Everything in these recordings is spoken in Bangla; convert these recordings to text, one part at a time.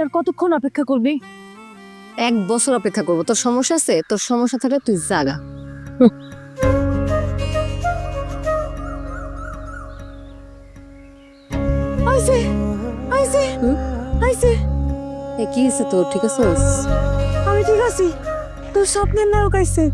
আর কতক্ষণ অপেক্ষা করবি? 1 বছর অপেক্ষা করবো। তোর সমস্যা আছে? তোর সমস্যা থাকলে তুই জাগা। আইছে আইছে আইছে। কি হয়েছে তোর? ঠিক আছে? আমি ঠিক আছি। তোর স্বপ্নের নায়ক আইছে।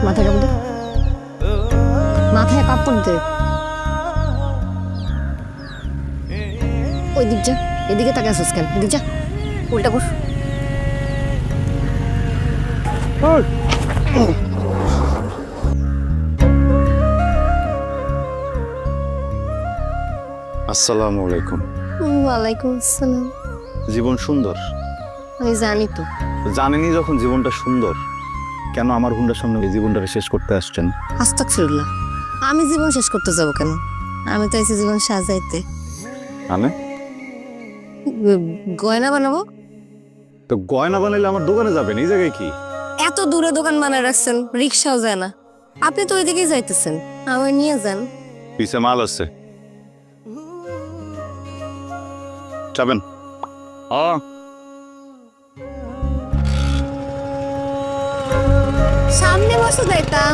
মাথায় কাপড় দে, মাথায় কাপড় দে। ওই দিক যা, এদিকে তাকে আসিস কেন? এদিক যা, উল্টা বস। আসসালামু আলাইকুম। ওয়ালাইকুম আসসালাম। জীবন সুন্দর, আমি জানি তো। জানেনি যখন জীবনটা সুন্দর, কেন আমার হুন্ডার সামনে এই জীবনটা শেষ করতে আসছেন? আস্তাগফিরুল্লাহ। আমি জীবন শেষ করতে যাব কেন? আমি তো এসে জীবন সাজাইতে। মানে গয়না বানাবো। তো গয়না বানাইলে আমার দোকানে যাবেন, এই জায়গায় কি? এত দূরে দোকান বানায় রাখছেন, রিক্সাও যায় না। আপনি তো ওইদিকেই যাইতেছেন, আমার নিয়ে যান। পিছে মাল আছে, যাবেন? সামনে বসে যাইতাম।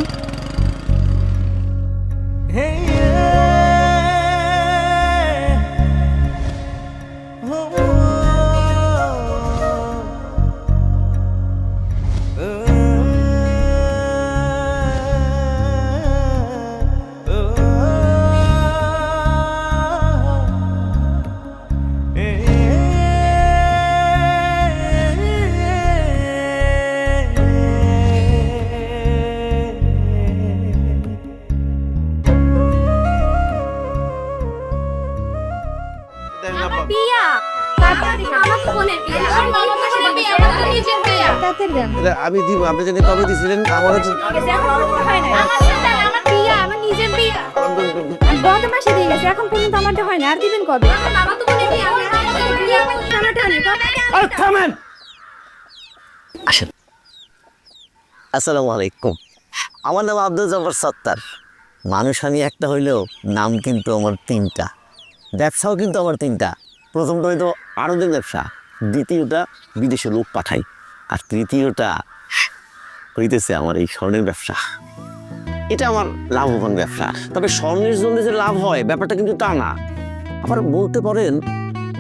আমি দিব, আপনি জানি কবে দিছিলেন? আমার হচ্ছে গত মাসে দিয়ে গেছে, এখন পর্যন্ত আমারটা হয় না। আর দিবেন কবে? থামেন। আসেন। আসসালামু আলাইকুম। আমার নাম আব্দুল জব্বার সত্তার। মানুষ আমি একটা হইলেও নাম কিন্তু আমার 3টা। ব্যবসাও কিন্তু আমার 3টা। প্রথমটা হয়তো আড়তের ব্যবসা, দ্বিতীয়টা বিদেশে লোক পাঠাই, আর তৃতীয়টা হইতেছে আমার এই স্বর্ণের ব্যবসা। এটা আমার লাভবান ব্যবসা। তবে স্বর্ণের জন্য যে লাভ হয় ব্যাপারটা কিন্তু তা না। আবার বলতে পারেন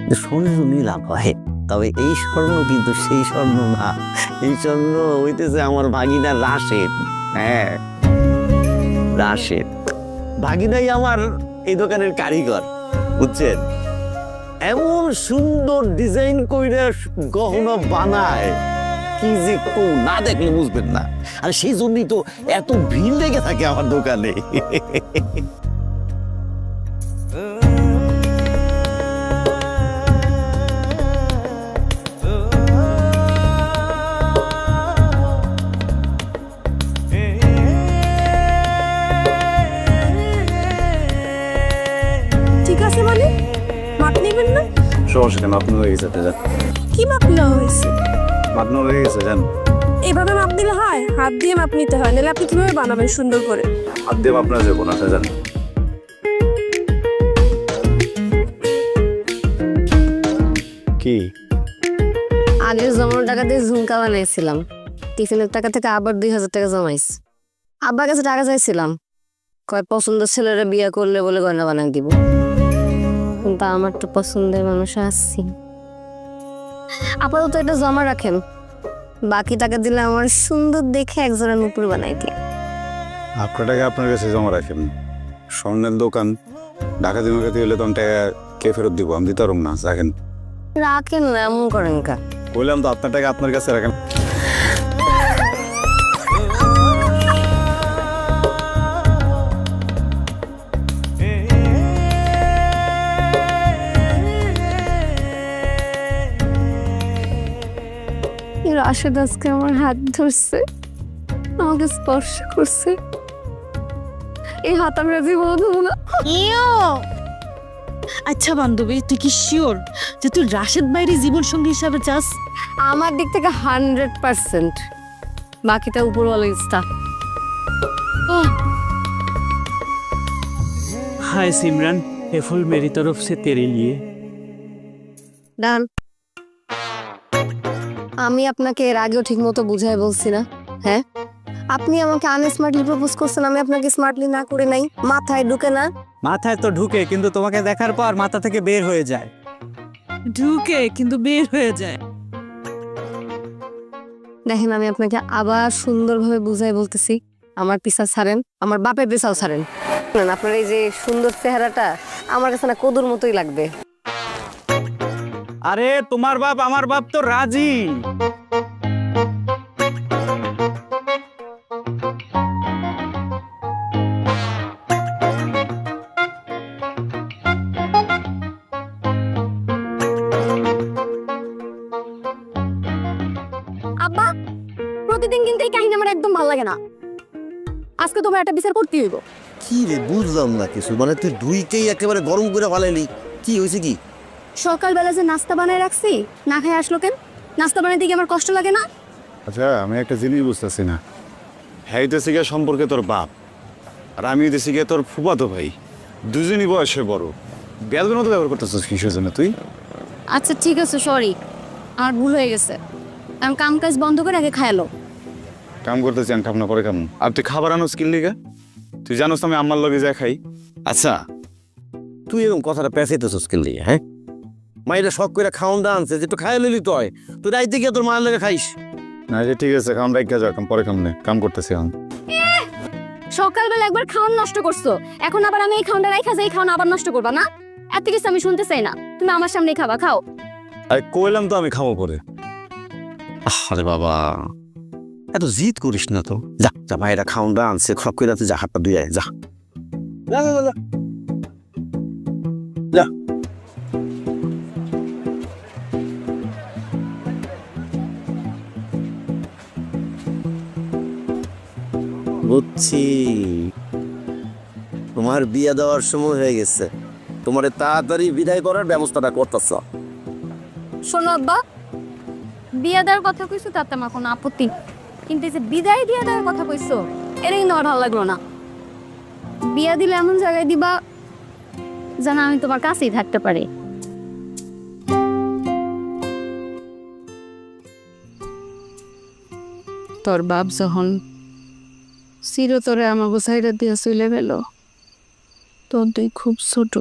যে স্বর্ণের জন্যই লাভ হয়, তবে এই স্বর্ণ কিন্তু সেই স্বর্ণ না। এই স্বর্ণ হইতেছে আমার ভাগিনা রাশেদ। হ্যাঁ, রাশেদ ভাগিনাই আমার এই দোকানের কারিগর, বুঝছেন? এমন সুন্দর ডিজাইন কইরা গহনা বানায়, কি যে কেউ না দেখলে বুঝবেন না। আর সেই জন্যই তো এত ভিড় লেগে থাকে আমার দোকানে। ঠিক আছে মানে মাপ নেবেন না? সমস্যা কেন, আপনার হয়ে গেছে, যান। কি মাপ নেওয়া হয়েছে? আপনার হয়ে গেছে, যান। এভাবে মাপ দিলে হয়? হাত দিয়ে মাপ নিতে হয়, নাহলে আপনি কিভাবে বানাবেন সুন্দর করে? হাত দিয়ে আপনার যাবো না, যান। কি আগের জমানো টাকা দিয়ে ঝুমকা বানিয়েছিলাম, টিফিনের টাকা থেকে আবার 2000 টাকা জমাইছি। আব্বার কাছে টাকা চাইছিলাম, কয় পছন্দের ছেলেরা বিয়ে করলে বলে গয়না বানাই দিব। কিন্তু আমার তো পছন্দের মানুষ আসছি। আপাতত এটা জমা রাখেন, বাকি টাকা দিলে আমার সুন্দর দেখে একজনের নুপুর বানাই দিয়ে। আপনার টাকা আপনার কাছে জমা রাখেন। স্বর্ণের দোকান ঢাকা দিতে হলে তখন টাকা কে ফেরত দিব? আমি দিতে পারব না, রাখেন। রাখেন না, এমন করেন কা? বললাম তো আপনার টাকা আপনার কাছে রাখেন। রাশেদ আজকে আমার হাত ধরছে, আমাকে স্পর্শ করছে। এই হাত আমি জীবন ধরবো না। আচ্ছা বান্ধবী, তুই কি শিওর যে তুই রাশেদ ভাইয়েরই জীবন সঙ্গী হিসাবে চাস? আমার দিক থেকে 100%। বাকিটা উপরওয়ালা ইচ্ছা। हाय सिमरन, ये फूल मेरी तरफ से तेरे लिए। ডান। আমি আপনাকে এর আগেও ঠিক মতো বুঝাই বলছি না? হ্যাঁ, আপনি আমাকে আনস্মার্টলি প্রপোজ করছেন, আমি আপনাকে স্মার্টলি না করে নাই, মাথায় ঢুকে না। মাথায় তো ঢুকে, কিন্তু তোমাকে দেখার পর মাথা থেকে বের হয়ে যায়। ঢুকে কিন্তু বের হয়ে যায়। দেখেন, আমি আপনাকে আবার সুন্দরভাবে বুঝাই বলতেছি, আমার পিছা ছাড়েন, আমার বাপের পিছাও ছাড়েন। আপনার এই যে সুন্দর চেহারাটা আমার কাছে না কদুর মতোই লাগবে। আরে তোমার বাপ আমার বাপ তো রাজি। আব্বা, প্রতিদিন কিন্তু এই কাহিনী আমার একদম ভালো লাগে না। আজকে তোমার একটা বিচার করতে হইব। কি রে, বুঝলাম না কিছু। মানে তুই দুইকেই একেবারে গরম করে ফালাইলি, কি হয়েছে কি? সকালবেলা যে নাস্তা বানায় রাখছি, না খেয়ে আসলো কেন? নাস্তা বানাইতে গিয়ে আমার কষ্ট লাগে না? আচ্ছা, আমি একটা জিনিস বুঝতেছি না। হ্যাঁ, দেশে গিয়ে সম্পর্কে তোর বাপ, আর আমি দেশে গিয়ে তোর ফুফাতো ভাই, দুজনই বয়সে বড়। বেদবের মতো ব্যবহার করতেছিস কিসের জন্য তুই? আচ্ছা ঠিক আছে, সরি, আমার ভুল হয়ে গেছে। আমি কাম কাজ বন্ধ করে আগে খায়ালো। কাম করতেছি আমি, খাব না পরে কেমন? আর তুই খাবার আনো স্কিল লিগা? তুই জানোস আমি আম্মার লগে যা খাই। আচ্ছা, তুই এরকম কথাটা পেঁচাইতেছিস কেন লিয়ে? হ্যাঁ, মাইরা শখ করে খাওয়ান দা আনছে, যে একটু খাইয়া লইলি তুই। তুই রাইতে গিয়ে তোর মায়ের লগে খাইস। না যে ঠিক আছে, কাম রাখা যাও, কাম পরে কাম নে, কাম করতেছি এখন। সকালবেলা একবার খাওয়ান নষ্ট করছো, এখন আবার আমি এই খাওয়ানটা রাইখা যাই, খাওয়ান আবার নষ্ট করবা না? এত কিছু আমি শুনতে চাই না, তুমি আমার সামনেই খাবা, খাও। আরে কইলাম তো আমি খাবো পরে। আরে বাবা, এত জিদ করিস না তো। যা যা, ভাইরা খাওন দা আনছে, খপ করে তুই যা, হাতটা ধুয়ে আয়, যা যা যা, যা, যা। বুঝছি, তোমার বিয়ে দেওয়ার সময় হয়ে গেছে, তোমার তাড়াতাড়ি বিদায় করার ব্যবস্থাটা করতেছ। শোনো আব্বা, বিয়া দেওয়ার কথা কইছো তাতে আমার কোনো আপত্তি, কিন্তু এই যে বিদায় দিয়ে দেওয়ার কথা কইছো, এটা কিন্তু আমার ভালো লাগলো না। বিয়া দিলে এমন জায়গায় দিবা যেন আমি তোমার কাছেই থাকতে পারি। তোর বাপ যখন চিরতরে আমাকে সাইডা দিয়া চলে গেল, তোর তুই খুব ছোট।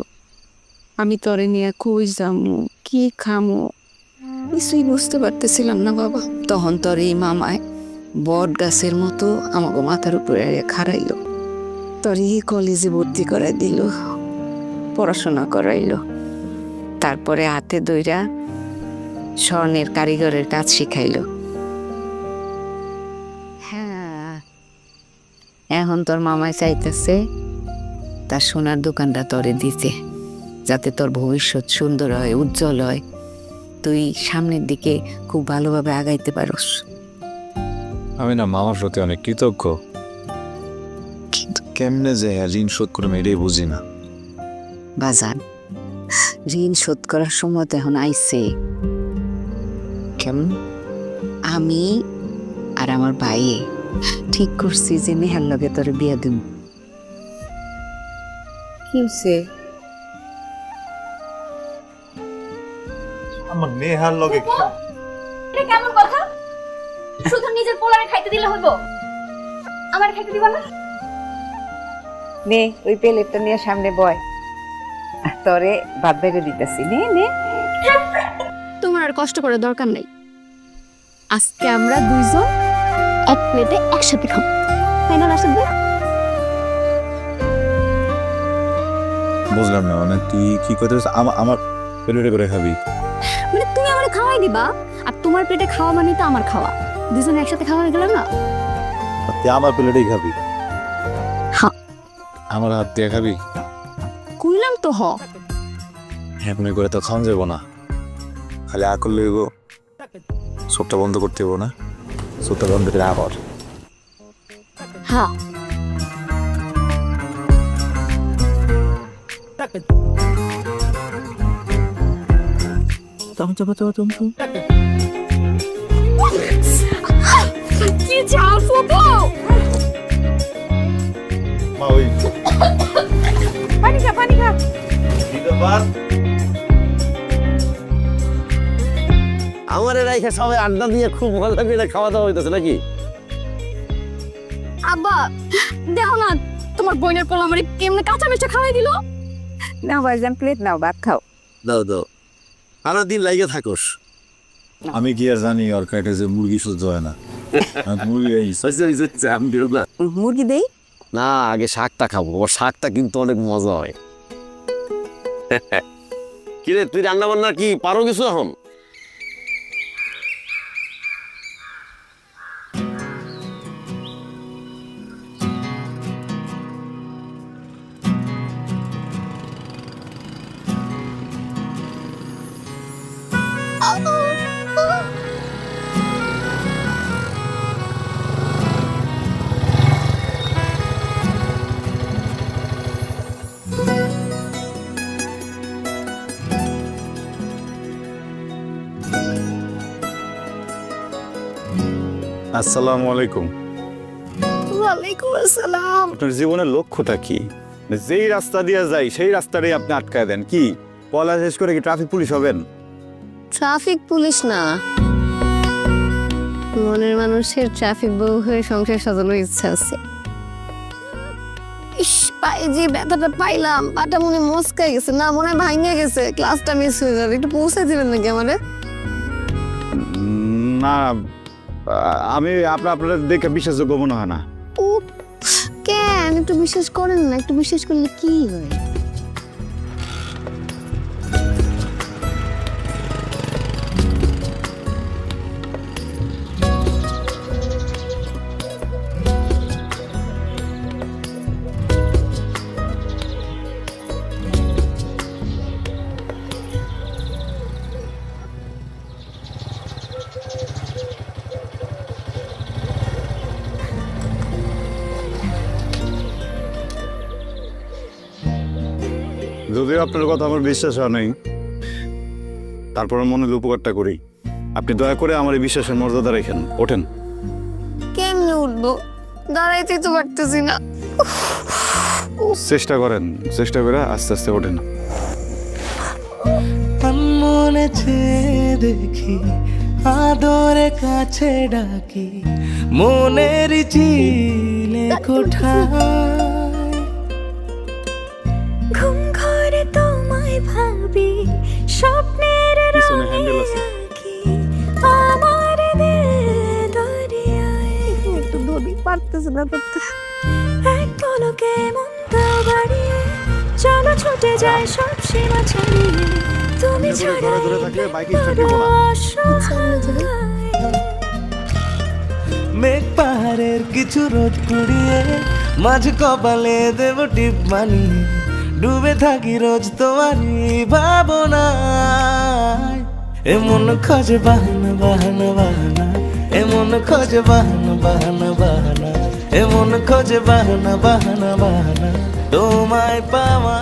আমি তোরে নিয়ে কই যামু, কি খামু, কিছুই বুঝতে পারতেছিলাম না বাবা। তখন তোর এই মামায় বট গাছের মতো আমাকে মাথার উপরে খাড়াইল, তোর এই কলেজে ভর্তি করাই দিল, পড়াশোনা করাইল। তারপরে হাতে দইরা স্বর্ণের কারিগরের কাজ শিখাইল। হ্যাঁ, এখন তোর মামায় চাইতেছে তার সোনার দোকানটা তোরে দিতে, যাতে তোর ভবিষ্যৎ সুন্দর হয়, উজ্জ্বল হয়, তুই সামনের দিকে খুব ভালোভাবে আগাইতে পারস। আমি না মামার প্রতি অনেক কৃতজ্ঞ, কিন্তু কেমনে যে ঋণ শোধ করে এটাই বুঝি না। বাজান, ঋণ শোধ করার সময় তো এখন আইছে। কেমন? আমি আর আমার ভাই ঠিক করছি যে নেহার লগে তোর বিয়া দিব। কি হইছে? আমার নেহার লগে এটা কেমন কথা? শুধু নিজের পোলারে খাইতে দিলে হইব, আমার খাইতে দিবা না? নে ওই প্লেটটা নিয়ে সামনে বয়, তোরে ভাত বেড়ে দিতেছি। নে নে, তোমার আর কষ্ট করার দরকার নেই। আজকে আমরা দুইজন এক প্লেটে একসাথে খাবো, তাই না রাশেদ ভাই? বুঝলাম না, মানে তুই কি করতে আমার পেটে করে খাবি? মানে তুমি আমার খাওয়াই দিবা, আর তোমার পেটে খাওয়া মানে তো আমার খাওয়া, দুজন একসাথে খাওয়া হয়ে গেল না? তুই আমার প্লেটেই খাবি? হ্যাঁ। আমার হাত দিয়ে খাবি? কইলাম তো হ। এমনি করে তো খাওয়া যাবো না, খালি আকল লইব, চোখটা বন্ধ করতে হবো না, চোখটা বন্ধ করে আবার। হ্যাঁ। কি চাল ফুপু মা ওই পানি খা পানি খা। আমার রাইখে সবাই আড্ডা দিয়ে খুব মজা করে খাওয়া দাওয়া হইতেছে নাকি? আব্বা দেখো না তোমার বোনের পোলা আমার কেমনে কাঁচা মিষ্টি খাওয়াই দিল। নাও ভাইজান প্লেট নাও, ভাত খাও। দাও দাও, সারা দিন লাইগে থাকোস। আমি কি আর জানি ওর কাছে যে মুরগি সহ্য হয় না। মুরগি মুরগি দেই? না, আগে শাকটা খাবো, ওর শাকটা কিন্তু অনেক মজা হয়। কিরে, তুই রান্না বান্না কি পারো কিছু এখন? আসসালামু আলাইকুম। ওয়ালাইকুম আসসালাম। আপনার জীবনের লক্ষ্যটা কি? যেই রাস্তা দিয়ে যাই সেই রাস্তাটাই আপনি আটকায় দেন। কি পলা শেষ করে কি ট্রাফিক পুলিশ হবেন? ট্রাফিক পুলিশ না, মনের মানুষের ট্রাফিক বউ হয়ে সংসার সাজানোর ইচ্ছা আছে। ইস, পায়ে যে ব্যথাটা পাইলাম, পাটা মনে মস্কাই গেছে, না মনে হয় ভাঙে গেছে, ক্লাসটা মিস হয়ে যাবে। একটু পৌঁছে দিবেন নাকি আমারে? না, আমি আপনার দেখে বিশ্বাসযোগ্য মনে হয় না। ও কেন, একটু বিশ্বাস করেন না? একটু বিশ্বাস করলে কি হয়? যদিও আপনার কথা আমার বিশ্বাস হয় নাই, তারপর মনে উপকারটা করি। আপনি দয়া করে আমার এই বিশ্বাসের মর্যাদা রেখেন। ওঠেন। কেমনে উঠবো? দাঁড়াইতেই তো পারতেছি না। চেষ্টা করেন, চেষ্টা করে আস্তে আস্তে ওঠেন। মনে চেয়ে দেখি, আদরে কাছে ডাকি, মনের চিলে কোঠায় ঘুম ঘরে তোমায় ভাবি, স্বপ্নের পিছনে হ্যান্ডেল আছে। রাখি, আমার দিল দরিয়ায় একটু ধরি, পারতেছে না ধরতে। এক পলকে মনটা বাড়িয়ে চলো ছুটে যায় সব সীমা ছাড়িয়ে, তুমি ছাড়া ধরে ধরে থাকলে বাইক স্টার্ট দিব না। মেঘ পাহাড়ের কিছু রোদ কুড়িয়ে, মাঝ কপালে দেব টিপ মানিয়ে, ডুবে থাকি রোজ তোমারই ভাবনায়। এমন খোঁজে বাহানা বাহানা বাহানা, এমন খোঁজে বাহানা বাহানা বাহানা, এমন খোঁজে বাহানা বাহানা বাহানা, তোমায় পাওয়া।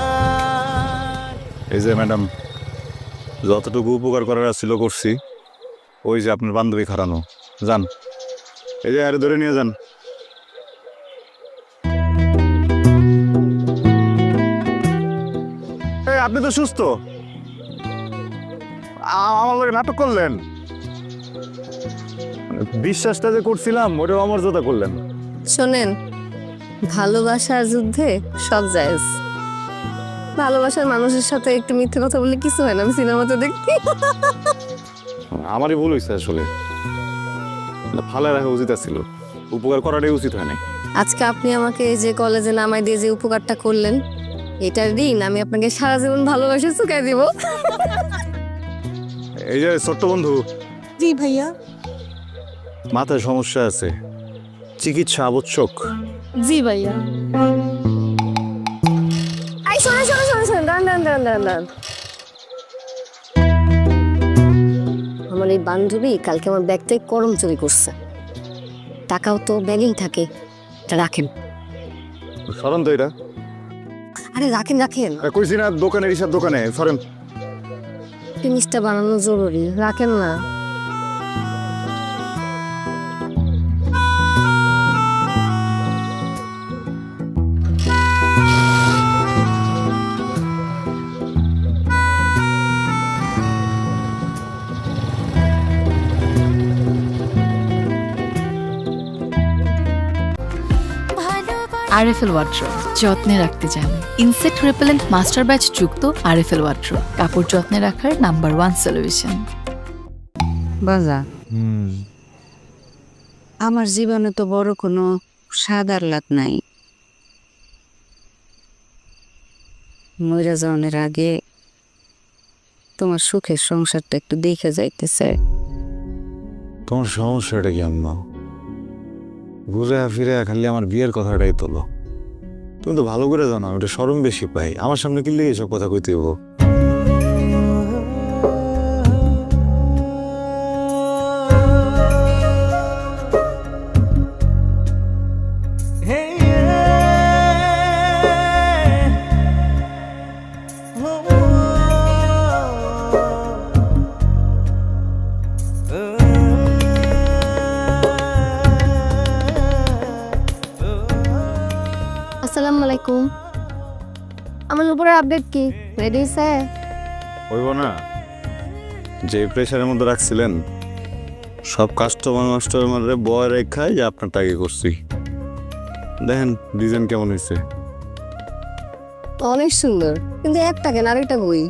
এই যে ম্যাডাম, যতটুকু উপকার করার ছিল করছি। ওই যে আপনার বান্ধবী খারানো, যান। এই যে আরে ধরে নিয়ে যান। আপনি তো সুস্থ, আমার লোকে নাটক করলেন। বিশ্বাসটা যে করছিলাম ওটা অমর্যাদা করলেন। শোনেন, ভালোবাসার যুদ্ধে সব জায়েজ। ভালোবাসার মানুষের সাথে একটু মিথ্যে কথা বললে কিছু হয় না, আমি সিনেমাতে দেখি। আমারই ভুল হয়েছে আসলে, ভালো রাখা উচিত ছিল, উপকার করাটাই উচিত হয় না। আজকে আপনি আমাকে এই যে কলেজে নামাই দিয়ে যে উপকারটা করলেন, এটার ঋণ আমি আপনাকে সারা জীবন ভালোবাসে চুকাই দিব। এই যে ছোট্ট বন্ধু, জি ভাইয়া। মাথায় সমস্যা আছে, চিকিৎসা আবশ্যক। জি ভাইয়া। এই শোনো শোনো শোনো শোনো, দাঁড়ান দাঁড়ান দাঁড়ান দাঁড়ান দাঁড়ান। আমার এই বান্ধবী কালকে আমার ব্যাগ থেকে করম চুরি করছে। টাকাও তো ব্যাগেই থাকে, এটা রাখেন। সরন তো এটা। আরে রাখেন রাখেন। কইছি না দোকানের হিসাব দোকানে, সরেন। জিনিসটা বানানো জরুরি, রাখেন না। আরএফএল ওয়ার্ড্রোব যত্নে রাখতে জানে। ইনসেক্ট রিপেলেন্ট মাস্টার ব্যাচ যুক্ত আরএফএল ওয়ার্ড্রোব কাপড় যত্নে রাখার নাম্বার 1 সলিউশন। বাজা, আমার জীবনে তো বড় কোনো স্বাদ আহ্লাদ নাই। মইরা যাওয়ার আগে তোমার সুখের সংসারটা একটু দেখে যাইতে চাই। তোমার সমস্যাটা কি আম্মা? ঘুরে ফিরে খালি আমার বিয়ের কথাটাই তোলো। তুমি তো ভালো করে জানো ওটা শরম বেশি পাই, আমার সামনে কি লেগে এসব কথা কইতে হবো? আসসালামু আলাইকুম। আমার উপরে আপডেট কি রেডি হইছে? হইব না, যে প্রেশারের মধ্যে রাখছিলেন সব কাস্টমার বয় রেখায় যে আপনার টাকা করছি। দেখেন ডিজাইন কেমন হয়েছে। অনেক সুন্দর, কিন্তু একটা কেন আরেকটা বই।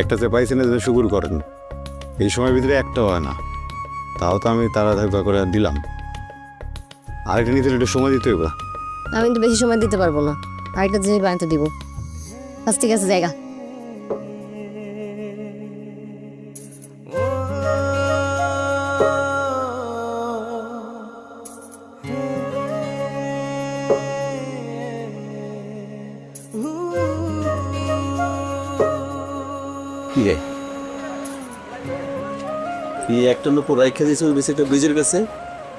একটা যে পাইছেন যে শুকুর করেন, এই সময়ের ভিতরে একটা হয় না, তাও তো আমি তাড়াতাড়ি করে দিলাম। আরেকটা নিতে একটু সময় দিতে হবে। আমি তো বেশি সময় দিতে পারবো না, আরেকটা জিনিস বানাতে দিব। আচ্ছা ঠিক আছে, জায়গা কি রে, তুই একটা লোক রাইখা দিয়েছে ওই বেশি একটা ব্রিজের কাছে।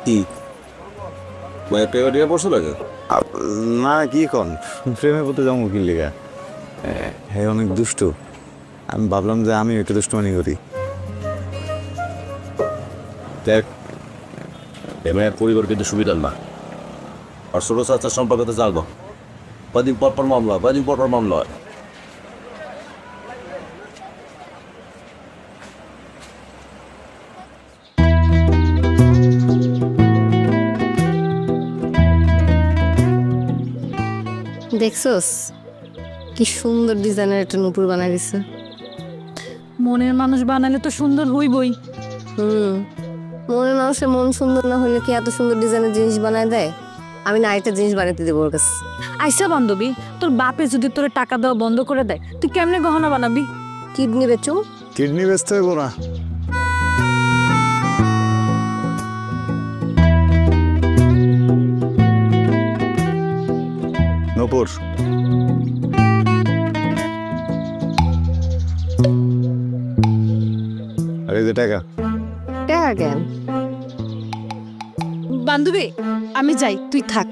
কি পেপার পড়ছো লাগে? না কি কন, প্রেমে পড়তে যাবো কি লেগা? হ্যাঁ অনেক দুষ্টু, আমি ভাবলাম যে আমি একটু দুষ্টুমানি করি। দেখ, এমএর পরিবার কিন্তু সুবিধার না, আর ছোট চাচার সম্পর্কে তো জানবো। কদিন পর মামলা, কদিন পর মামলা হয়। দেখছোস কি সুন্দর ডিজাইনের একটা নুপুর বানাই দিছে। মনের মানুষ বানালে তো সুন্দর হইবই। মনের মানুষের মন সুন্দর না হইলে কি এত সুন্দর ডিজাইনের জিনিস বানায় দেয়? আমি না আরেকটা জিনিস বানাইতে দেবো ওর কাছে। আইসা বান্ধবী, তোর বাপে যদি তোর টাকা দেওয়া বন্ধ করে দেয়, তুই কেমনে গহনা বানাবি? কিডনি বেচো? কিডনি বেচতে হইব না, নপুর আর এই যে টাকা। টাকা কেন? বান্ধবী আমি যাই, তুই থাক।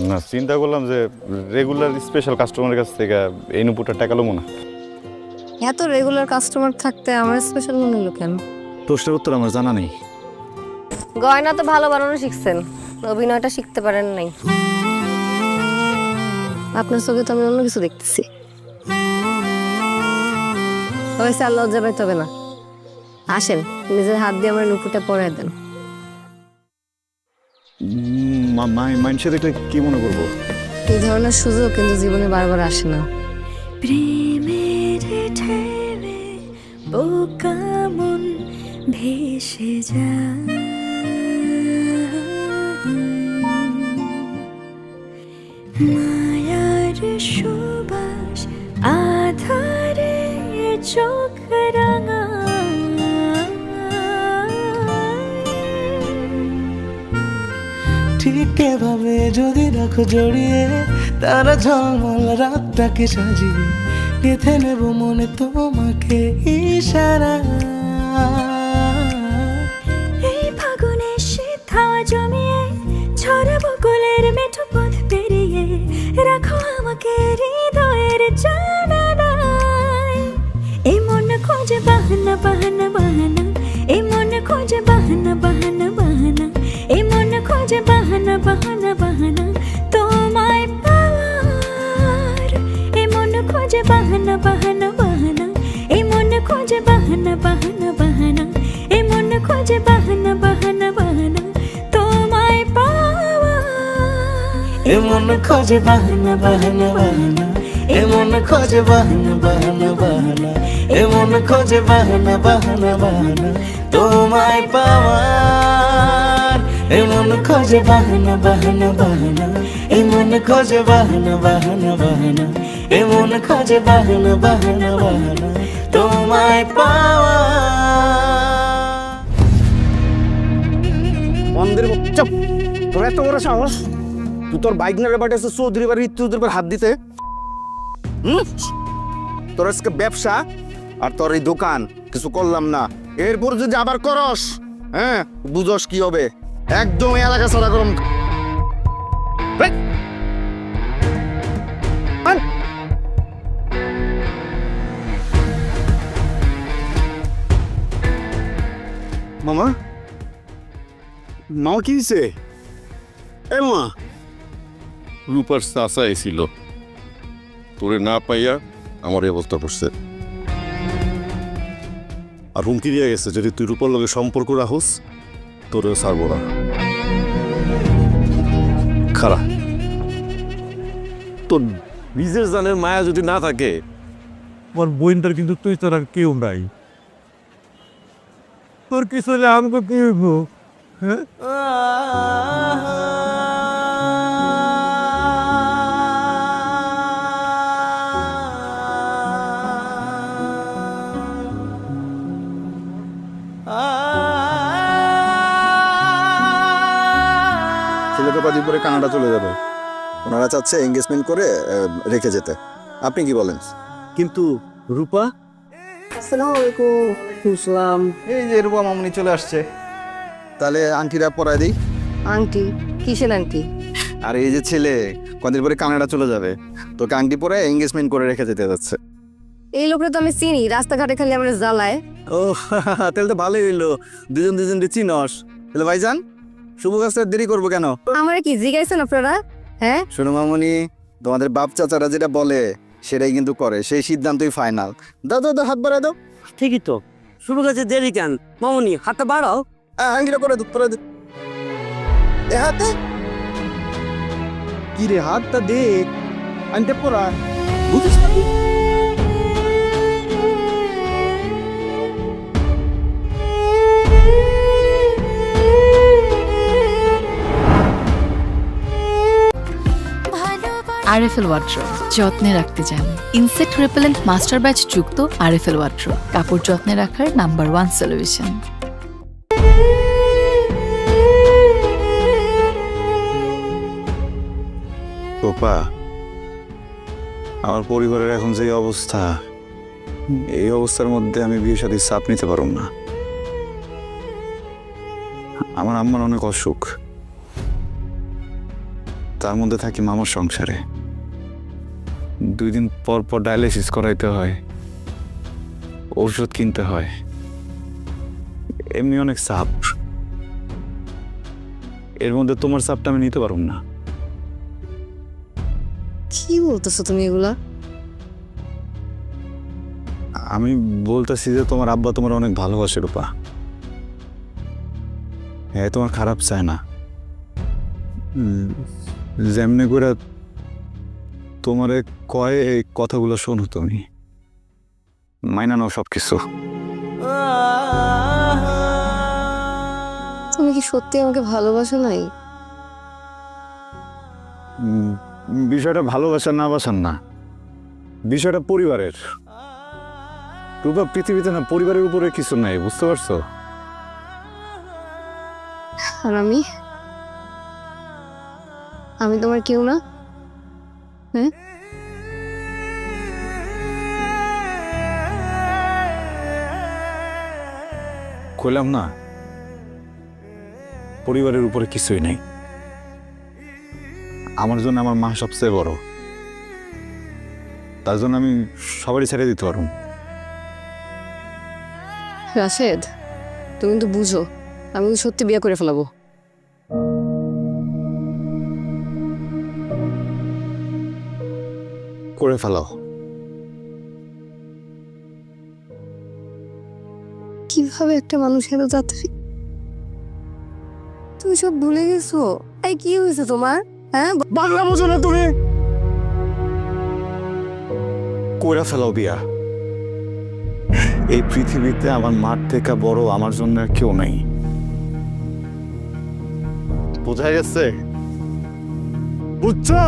না চিন্তা করলাম যে রেগুলার স্পেশাল কাস্টমারের কাছ থেকে এই নুপুরটা টাকা লমো না। এত রেগুলার কাস্টমার থাকতে আমার স্পেশাল মনে হলো কেন? প্রশ্নের উত্তর আমার জানা নেই। গয়না তো ভালো বানানো শিখছেন, অভিনয়টা শিখতে পারেন নাই। আপনার চোখে তো আমি অন্য কিছু দেখতেছি। হয়েছে, আর লজ্জা পাইতে হবে না। আসেন, নিজের হাত দিয়ে আমার নুপুরটা পরাই দেন। মানুষে দেখলে কি মনে করবো? এই ধরনের সুযোগ কিন্তু জীবনে বারবার আসে না। প্রেমের ঢেউয়ে বোকা মন ভেসে যায়, মায়ার সুবাস আধারে চোখ রাঙা, ঠিক এভাবে যদি রাখো জড়িয়ে, তারা ঝলমল রাতটাকে সাজিয়ে গেঁথে নেব মনে তোমাকে ইশারা। এই ফাগুনে শীত হাওয়া জমিয়ে ছড়াবো কোলের মেঠো পথ পেরিয়ে, রাখো আমাকে হৃদয়ের জানালায়। বাহানা বাহানা বাহানা এই মন খোঁজে বাহানা বাহানা বাহানা এই মন খোঁজে বাহানা বাহানা বাহানা তোমায় পাওয়ার এই মন খোঁজে বাহানা বাহানা বাহানা এই মন খোঁজে বাহানা বাহানা বাহানা এই মন খোঁজে বাহানা বাহানা বাহানা তোমায় পাওয়ার এ মন খোঁজে বাহানা বাহানা বাহানা এ মন খোঁজে বাহানা বাহানা বাহানা এ মন খোঁজে বাহানা বাহানা বাহানা তোমায় পাওয়ার এ মন খোঁজে বাহানা বাহানা বাহানা এ মন খোঁজে বাহানা বাহানা বাহানা এ মন খোঁজে বাহানা বাহানা বাহানা তোমায় পাওয়ার। মন্দির চুপ, তোর এত বড় সাহস, তুই তোর বাইক নিয়ে ব্যাপারটা চৌধুরী বাড়ি চৌধুরীর উপর হাত দিতে? তোর আজকে ব্যবসা আর তোর এই দোকান কিছু করলাম না, এরপর যদি আবার করস, হ্যাঁ বুঝস কি হবে, একদম এই এলাকা ছাড়া করম। মামা, মামা কি হয়েছে? এ মামা, রূপার চাচা এসিল, তোরে না পাইয়া আমার এই অবস্থা করছে। আর হুমকি দিয়ে গেছে যদি তুই রূপার লগে সম্পর্ক রাখোস তোরেও ছাড়বো না। খারা, তোর নিজের জানের মায়া যদি না থাকে, আমার বোনটার কিন্তু তুই তোর আর কেউ নাই। তোর কিছু হলে আমাকে কি হইব? হ্যাঁ, ছেলেকে কদিন পরে কানাডা চলে যাবে, ওনারা চাচ্ছে এঙ্গেজমেন্ট করে রেখে যেতে। আপনি কি বলেন? কিন্তু রূপা, আসসালামু আলাইকুম। ইসলাম। এই যে রূপা মামনি চলে আসছে, তাহলে আংটিটা পরাই দিই। আংটি? কিসের আংটি? আর এই যে ছেলে কদিন পরে কানাডা চলে যাবে, তোকে আংটি পরে এঙ্গেজমেন্ট করে রেখে যেতে যাচ্ছে। এই লোকটা তো আমি চিনি, রাস্তাঘাটে খালি আমরা জ্বালায়। ও তাহলে তো ভালোই হইলো, দুজন দুজনকে চিনস। তাহলে ভাইজান, শুভ কাজটা দেরি করবো কেন? আমার কি জিগাইছেন আপনারা? হ্যাঁ, শোনো মামনি, তোমাদের বাপ চাচারা যেটা বলে সেটাই কিন্তু করে, সেই সিদ্ধান্তই ফাইনাল। দাও দাও দাও, হাত বাড়ায় দাও। ঠিকই তো, শুরু কাছে দেরি কেন? মামনি হাতটা বাড়াও। আঙ্গিটা করে দু, পরে দু। এ হাতে কি রে, হাতটা দেখ, আনতে পড়া বুঝিস না তুই? আরএফএল ওয়ার্ড্রোব যত্নে রাখতে জানি। ইনসেক্ট রিপেলেন্ট মাস্টার ব্যাচ যুক্ত আরএফএল ওয়ার্ড্রোব কাপড় যত্নে রাখার নাম্বার 1 সলিউশন। রূপা, আমার পরিবারের এখন যে অবস্থা, এই অবস্থার মধ্যে আমি বিয়ে শাদীর চাপ নিতে পারব না। আমার আম্মার অনেক অসুখ, তার মধ্যে থাকি মামার সংসারে, 2 দিন পর পর ডায়ালিসিস করাইতে হয়, ঔষধ কিনতে হয়, এমনি অনেক চাপ। এর মধ্যে তোমার চাপটা আমি নিতে পারব না। কি বলতেছো তুমি এগুলা? আমি বলতেছি যে তোমার আব্বা তোমার অনেক ভালোবাসে রূপা, হ্যাঁ তোমার খারাপ চায় না। যেমনি করে তোমারে কয় এই কথাগুলো শোনো, তুমি মাইনা নাও সব কিছু। তুমি কি সত্যি আমাকে ভালোবাসো নাই? বিষয়টা ভালোবাসার না বাসার না, বিষয়টা পরিবারের। রূপা, পৃথিবীতে না পরিবারের উপরে কিছু নাই, বুঝতে পারছো? আর আমি তোমার কেউ না? হ্যাঁ, কইলাম না পরিবারের উপরে কিছুই নেই। আমার জন্য আমার মা সবচেয়ে বড়, তার জন্য আমি সবারই ছেড়ে দিতে পারব। রাশেদ, তুমি কিন্তু বুঝো আমি কিন্তু সত্যি বিয়ে করে ফেলাবো। করে ফেলাও। কিভাবে একটা মানুষ এত তাড়াতাড়ি? তুমি সব ভুলে গেছো? এই কি হয়েছে তোমার? হ্যাঁ, বাংলা বোঝো না তুমি? করে ফেলাও বিয়া। এই পৃথিবীতে আমার মার থেকে বড় আমার জন্য আর কেউ নেই। বোঝা গেছে? বুঝছো?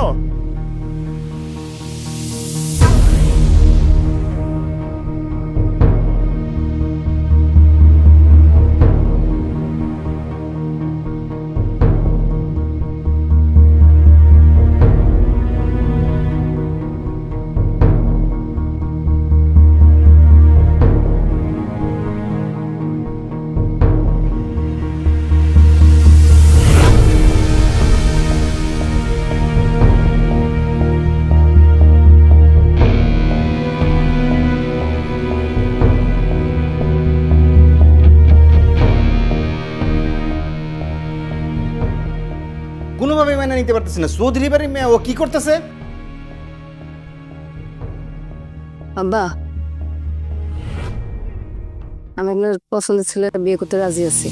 কোনোভাবে মেনে নিতে পারতেছি না। চৌধুরী বাড়ির মেয়ে, ও কি করতেছে? আব্বা, আমি আপনার পছন্দের ছেলেটা বিয়ে করতে রাজি আছি,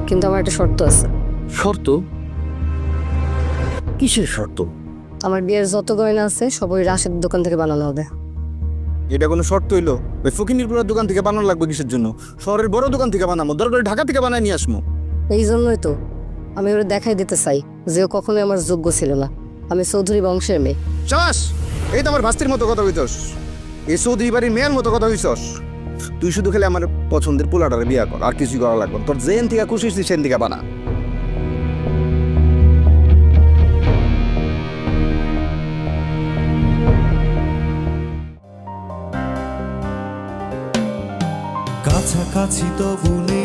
কিন্তু আমার একটা শর্ত আছে। শর্ত? কিসের শর্ত? আমার বিয়ের যত গয়না আছে সব ওই রাশেদের দোকান থেকে বানানো হবে। এটা কোনো শর্ত হইলো? ওই ফকিনিরপুরের দোকান থেকে বানানো লাগবে কিসের জন্য? শহরের বড় দোকান থেকে বানাবো, দরকার ঢাকা থেকে বানায় নিয়ে আসবো। এই জন্যই তো আমি ওরা দেখাই দিতে চাই যে ও কখনোই আমার যোগ্য ছিল না। আমি চৌধুরী বংশের মেয়ে। চাস এই তো আমার ভাস্তির মতো কথা হইতস, এই চৌধুরী বাড়ির মেয়ের মতো কথা হইছস। তুই শুধু খেলে আমার পছন্দের পোলাটারে বিয়া কর, আর কিছুই করা লাগবে না। তোর যেন থেকে খুশি হইছিস সেন থেকে বানা। কাছাকাছি তো বলে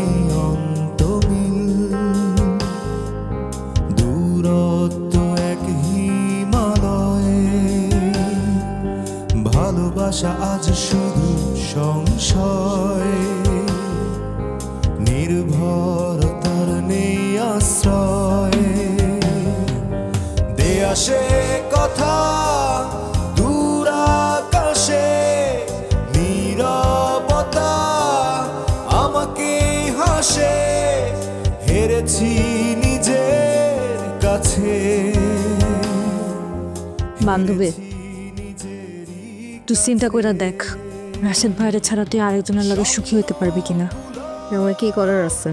অন্তমিল, দূরত্ব এক হিমালয়ে, ভালোবাসা আজ শুধু সংশয়, নির্ভরতার নেই আশ্রয়। দেয়া সে কথা দূর আকাশে, নীরবতা আমাকে হাসে, হেরেছি নিজের কাছে। বান্ধবী, তুই চিন্তা করে দেখ, রাশেদ ভাইয়ের ছাড়া তুই আরেকজনের লাগে সুখী হইতে পারবি কিনা। আমার কি করার আছে?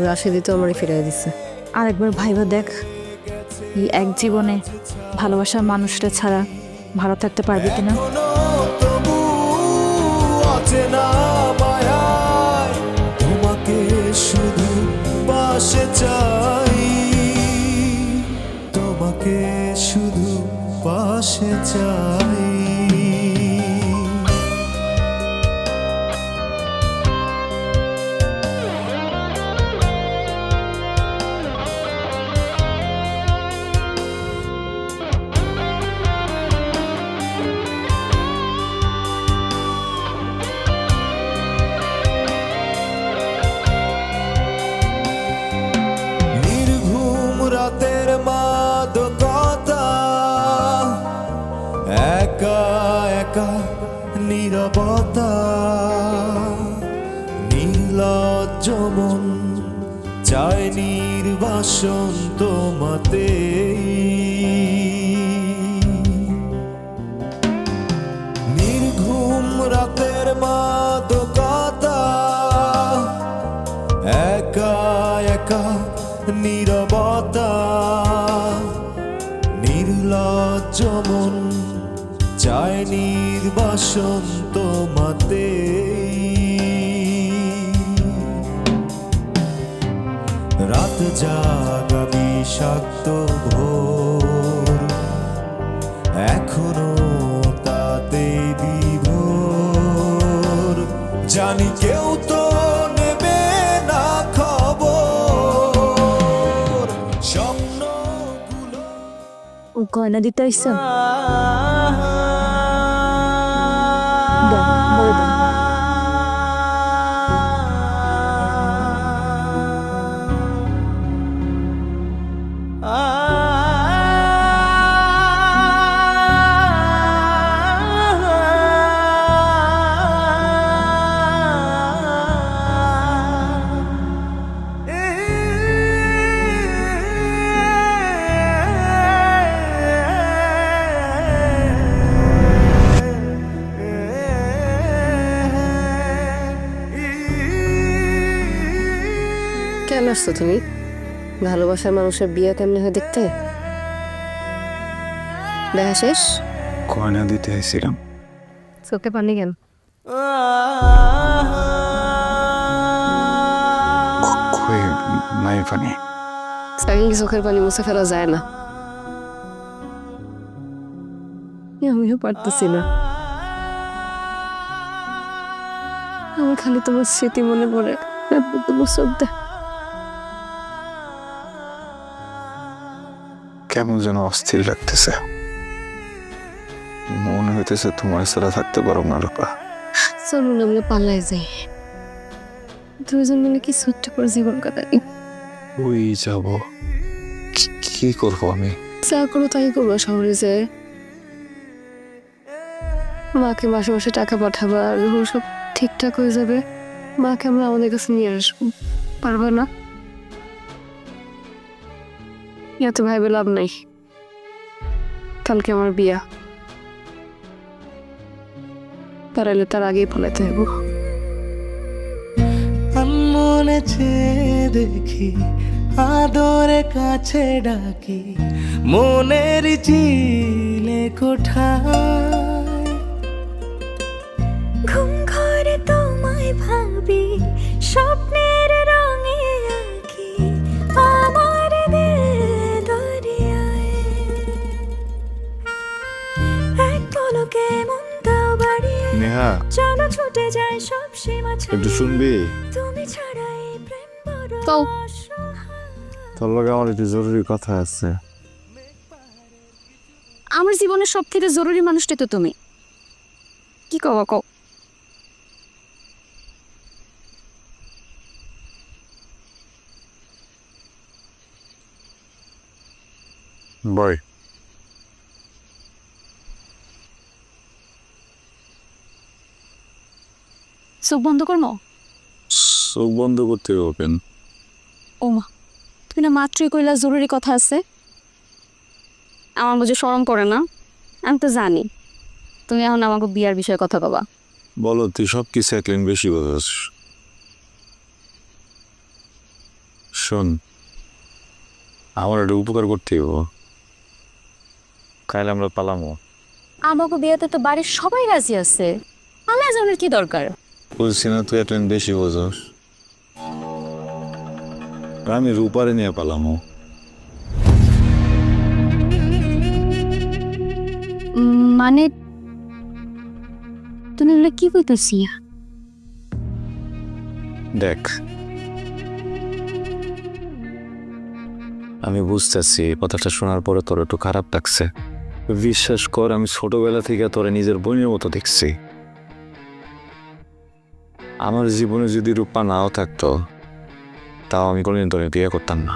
রাশেদই তো আমারই ফিরাই দিচ্ছে। আরেকবার ভাইবা দেখ, এই এক জীবনে ভালোবাসার মানুষটা ছাড়া ভালো থাকতে পারবি কিনা। এখনো তবু অচেনা মায়ায় তোমাকে শুধু পাশে চাই, তোমাকে শুধু পাশে চাই। নির্ঘুম রাতের মাদকতা, একা একা নীরবতা, নির্লজ্জ মন চায় নির্বাসন তোমাতে। নির্ঘুম রাতের মাদকতা, একা একা নীরবতা, নির্লজ্জ মন চায় নির্বাসন তোমাতে। রাত জাগা বিষাক্ত ভোর, এখনো তাতে বিভোর, জানি কেউ তো নেবে না খবর। স্বপ্নগুলো গয়না দিতে আইসা আসছো তুমি? ভালোবাসার মানুষের বিয়ে কেমনে হয় দেখতে? দেখা শেষ? গয়না দিতে আইছিলাম। চোখে পানি কেন? নাই পানি। সাকিন চোখের পানি মুছে ফেলা যায় না। আমিও পারতেছি না। আমার খালি তোমার স্মৃতি মনে পড়ে। তোমার শ্রদ্ধা কেমন যেন অস্থির লাগতেছে। মনে হইতেছে তোমার ছাড়া থাকতে পারো না রূপা। চলুন আমরা পাল্লায় যাই, দুজন মিলে কি ছোট্ট করে জীবন কাটাই। ওই যাব, কি করবো আমি? যা করো তাই করবো। শহরে যে মাকে মাসে মাসে টাকা পাঠাবা, যখন সব ঠিকঠাক হয়ে যাবে মাকে আমরা আমাদের কাছে নিয়ে আসবো। পারবা না? এত ভাইবে লাভ নাই। কালকে আমার বিয়া, পারাইলে তার আগেই পালাইতে হইব। মনে চেয়ে দেখি, আদরে কাছে ডাকি, মনের চিলে কোঠায়। ঘুম ঘরে তোমায় ভাবি, স্বপ্নের রঙে আঁকি আমার দিল দরিয়ায়। এক পলকে মনটাও বাড়িয়ে নেহা, চলো ছুটে যায় সব সীমা একটু ছাড়িয়ে। শুনবি? তুমি ছাড়াই প্রেম বড় কও। অসহায়। তোর লগে আমার একটু জরুরি কথা আছে। আমার জীবনের সব থেকে জরুরি মানুষটা তো তুমি। কি কও কও? বয়। চোখ বন্ধ করবো? চোখ বন্ধ করতে ওপেন। ও মা, তুমি না মাত্রই কইলা জরুরি কথা আছে। আমার বুঝে শরম করে না? আমি তো জানি তুমি এখন আমাকে বিয়ার বিষয়ে কথা কবা। বলো, তুই সব কিছু একদিন বেশি বোঝাস। শোন, আমার একটা উপকার করতে হইব। কাল আমরা পালামো। আমাকে বিয়েতে তো বাড়ির সবাই রাজি আছে, আমার জানার কি দরকার? বলছি না তুই একদিন বেশি বোঝাস। আমি রূপারে নিয়ে পালামো। মানে তুমি এগুলো কি কইতেছি? দেখ, আমি বুঝতেছি কথাটা শোনার পরে তোর একটু খারাপ লাগছে। বিশ্বাস কর, আমি ছোটবেলা থেকে তোরে নিজের বোনের মতো দেখছি। আমার জীবনে যদি রূপা নাও থাকতো, তাও আমি কোনোদিন তোরে বিয়ে করতাম না।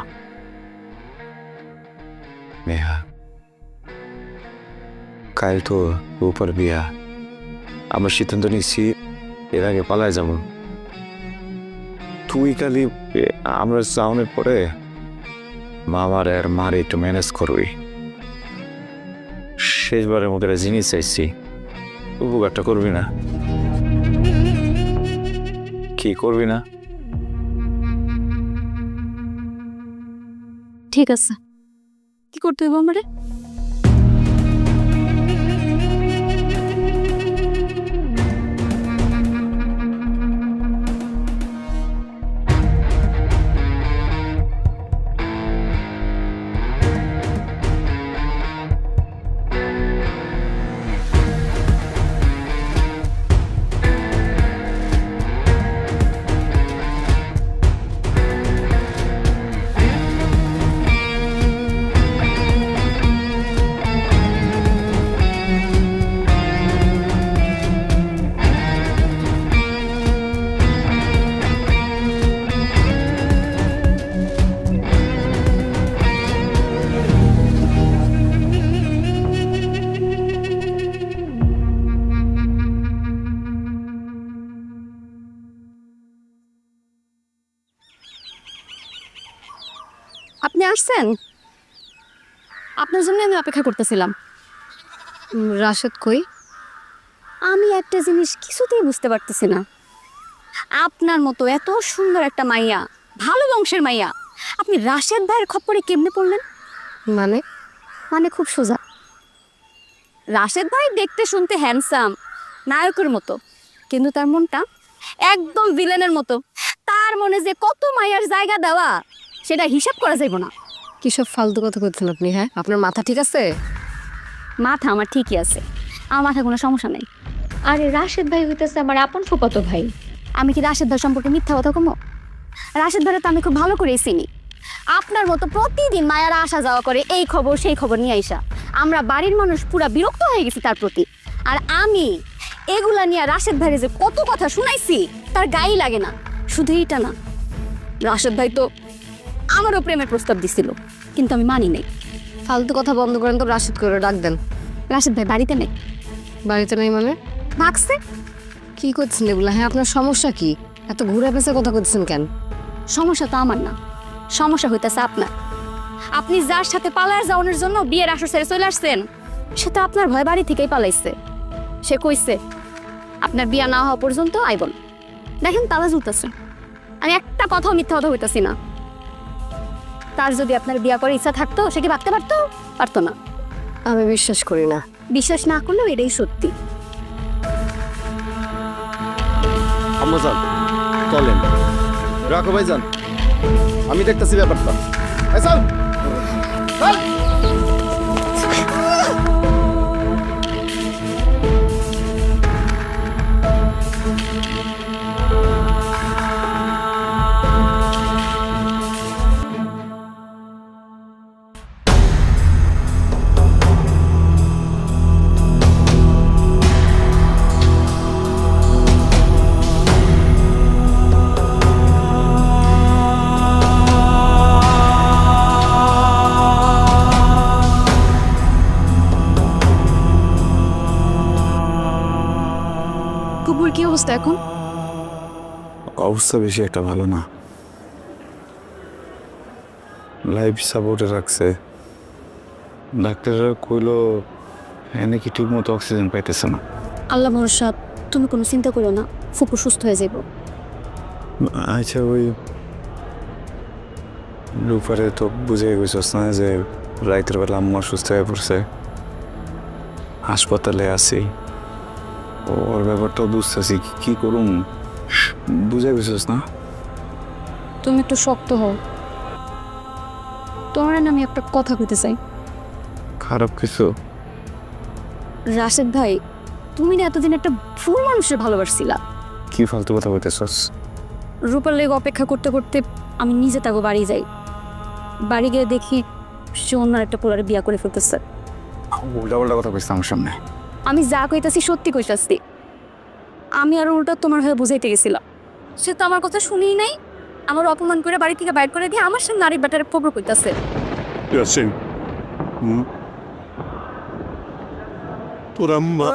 নেহা, কাল তো রূপার বিয়া। আমার সিদ্ধান্ত নিচ্ছি এর আগে পালায় যাব। তুই খালি আমরা সাউনের পরে মামার আর মারে একটু ম্যানেজ করবি। শেষবারের মতো একটা জিনিস চাইছি, উপকারটা করবি না? কি করবি না? ঠিক আছে, কি করতে হইব আমারে? আপনি আসছেন? আপনার জন্য আমি অপেক্ষা করতেছিলাম। রাশেদ কই? আমি একটা জিনিস কিছুতেই বুঝতে পারতেছি না। আপনার মতো এত সুন্দর একটা মাইয়া ভালো বংশের মাইয়া, আপনি রাশেদ ভাইয়ের খপ্পরে কেমনে পড়লেন? মানে মানে খুব সোজা। রাশেদ ভাই দেখতে শুনতে হ্যান্ডসাম, নায়কের মতো, কিন্তু তার মনটা একদম ভিলেনের মতো। তার মনে যে কত মায়ার জায়গা দেওয়া সেটা হিসাব করা যাইব না। কি সব ফালতু কথা করছেন আপনি? হ্যাঁ, আপনার মাথা ঠিক আছে? মাথা আমার ঠিকই আছে, আমার মাথায় কোনো সমস্যা নেই। আরে রাশেদ ভাই হইতেছে আমার আপন ফুফাতো ভাই, আমি কি রাশেদ ভাই সম্পর্কে মিথ্যা কথা কমো? রাশেদ ভাইরা তো আমি খুব ভালো করেই চিনি। আপনার মতো প্রতিদিন মায়ারা আসা যাওয়া করে, এই খবর সেই খবর নিয়ে আইসা আমরা বাড়ির মানুষ পুরা বিরক্ত হয়ে গেছি তার প্রতি। আর আমি এগুলা নিয়ে রাশেদ ভাইরে যে কত কথা শুনাইছি তার গায়ে লাগে না। শুধু এইটা না, রাশেদ ভাই তো আমারও প্রেমের প্রস্তাব দিছিল, কিন্তু আমি মানি নাই। ফালতু কথা বন্ধ করেন তো, রাশেদ করে ডাক দেন। রাশেদ ভাই বাড়িতে নেই। বাড়িতে নেই মানে? ভাগছে। কি করছেন এগুলা? হ্যাঁ, আপনার সমস্যা কি? এত ঘুরে পেঁচে কথা করছেন কেন? সমস্যা তো আমার না, সমস্যা হইতেছে আপনার। আপনি যার সাথে পালার যাওয়ানোর জন্য বিয়ের আসর ছেড়ে চলে আসছেন, সে তো আপনার ভয় বাড়ি থেকেই পালাইছে। সে কইছে আপনার বিয়া না হওয়া পর্যন্ত আইবন। দেখেন তালা ঝুলতেছে, আমি একটা কথাও মিথ্যা কথা হইতাছি না। তার যদি আপনার বিয়া করার ইচ্ছা থাকতো, সে কি ভাবতে পারতো? পারতো না। আমি বিশ্বাস করি না। বিশ্বাস না করলেও এটাই সত্যি। আম্মাজান চলেন, রাখো ভাইজান, আমি দেখতেছি ব্যাপারটা। এই চল, চল। কুকুর কি অবস্থা এখন? অবস্থা বেশি একটা ভালো না, লাইফ সাপোর্টে রাখছে। ডাক্তাররা কইলো এনে কি ঠিক মতো অক্সিজেন পাইতেছে না। আল্লাহ ভরসা, তুমি কোনো চিন্তা করো না, ফুপু সুস্থ হয়ে যাইব। আচ্ছা, ওই রূপারে তো বুঝে গেছিস না যে রাতের বেলা আম্মা সুস্থ হয়ে পড়ছে, হাসপাতালে আছি। ওর ব্যাপারটাও বুঝতেছি, কি করুম বুঝে গেছিস না? তুমি একটু শক্ত হও। তোমার না আমি একটা কথা কইতে চাই। খারাপ কিছু? রাশেদ ভাই, তুমি না এতদিন একটা ভুল মানুষের ভালোবাসছিলা। কি ফালতু কথা বলতেছস? রূপার লেগে অপেক্ষা করতে করতে আমি নিজে তাকে বাড়ি যাই। বাড়ি গিয়ে দেখি সে অন্য একটা পোলারে বিয়া করে ফেলতেছে। উল্টা পাল্টা কথা কইছিস আমার সামনে। আমি যা কইতাছি সত্যি কইতাছি। আমি আর উল্টা তোমার হয়ে বুঝাইতে গেছিলাম, সে তো আমার কথা শুনিই নাই। আমার অপমান করে বাড়ি থেকে বাইর করে দিয়ে আমার সামনে নারী ব্যাটারে খবর কইতাছে। ইয়াসিন, তোর আম্মা